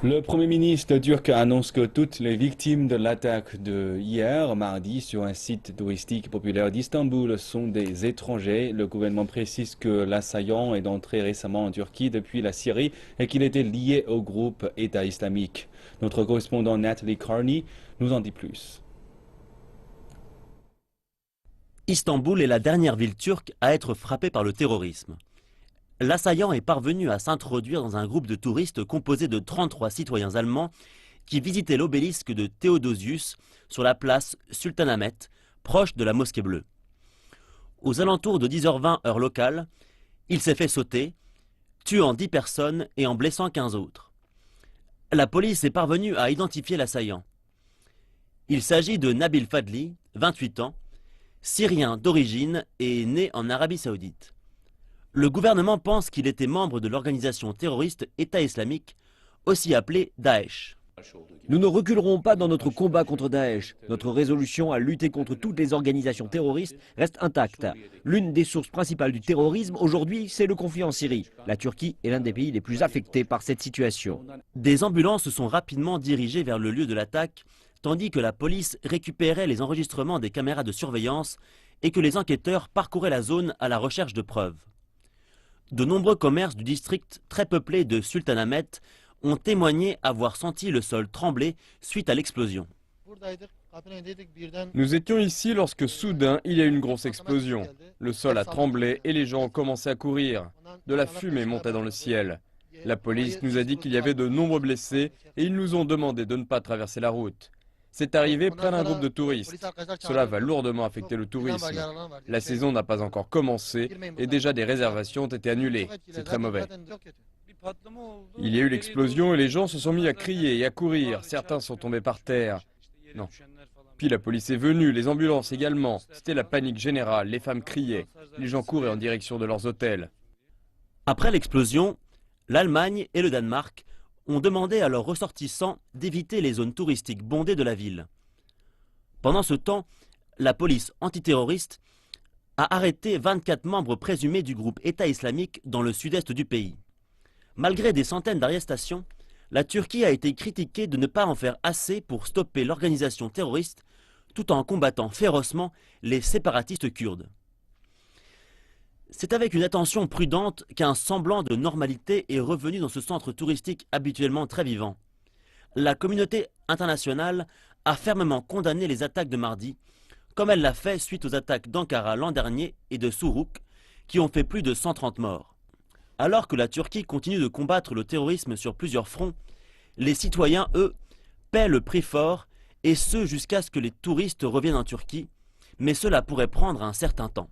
Le Premier ministre turc annonce que toutes les victimes de l'attaque de hier, mardi, sur un site touristique populaire d'Istanbul sont des étrangers. Le gouvernement précise que l'assaillant est entré récemment en Turquie depuis la Syrie et qu'il était lié au groupe État islamique. Notre correspondant Natalie Carney nous en dit plus. Istanbul est la dernière ville turque à être frappée par le terrorisme. L'assaillant est parvenu à s'introduire dans un groupe de touristes composé de 33 citoyens allemands qui visitaient l'obélisque de Théodosius sur la place Sultanahmet, proche de la Mosquée Bleue. Aux alentours de 10h20 heure locale, il s'est fait sauter, tuant 10 personnes et en blessant 15 autres. La police est parvenue à identifier l'assaillant. Il s'agit de Nabil Fadli, 28 ans, syrien d'origine et né en Arabie Saoudite. Le gouvernement pense qu'il était membre de l'organisation terroriste État islamique, aussi appelée Daesh. Nous ne reculerons pas dans notre combat contre Daesh. Notre résolution à lutter contre toutes les organisations terroristes reste intacte. L'une des sources principales du terrorisme aujourd'hui, c'est le conflit en Syrie. La Turquie est l'un des pays les plus affectés par cette situation. Des ambulances se sont rapidement dirigées vers le lieu de l'attaque, tandis que la police récupérait les enregistrements des caméras de surveillance et que les enquêteurs parcouraient la zone à la recherche de preuves. De nombreux commerces du district très peuplé de Sultanahmet ont témoigné avoir senti le sol trembler suite à l'explosion. Nous étions ici lorsque soudain il y a eu une grosse explosion. Le sol a tremblé et les gens ont commencé à courir. De la fumée montait dans le ciel. La police nous a dit qu'il y avait de nombreux blessés et ils nous ont demandé de ne pas traverser la route. C'est arrivé près d'un groupe de touristes. Cela va lourdement affecter le tourisme. La saison n'a pas encore commencé et déjà des réservations ont été annulées. C'est très mauvais. Il y a eu l'explosion et les gens se sont mis à crier et à courir. Certains sont tombés par terre. Non. Puis la police est venue, les ambulances également. C'était la panique générale, les femmes criaient. Les gens couraient en direction de leurs hôtels. Après l'explosion, l'Allemagne et le Danemark ont demandé à leurs ressortissants d'éviter les zones touristiques bondées de la ville. Pendant ce temps, la police antiterroriste a arrêté 24 membres présumés du groupe État islamique dans le sud-est du pays. Malgré des centaines d'arrestations, la Turquie a été critiquée de ne pas en faire assez pour stopper l'organisation terroriste tout en combattant férocement les séparatistes kurdes. C'est avec une attention prudente qu'un semblant de normalité est revenu dans ce centre touristique habituellement très vivant. La communauté internationale a fermement condamné les attaques de mardi, comme elle l'a fait suite aux attaques d'Ankara l'an dernier et de Suruk, qui ont fait plus de 130 morts. Alors que la Turquie continue de combattre le terrorisme sur plusieurs fronts, les citoyens, eux, paient le prix fort, et ce jusqu'à ce que les touristes reviennent en Turquie, mais cela pourrait prendre un certain temps.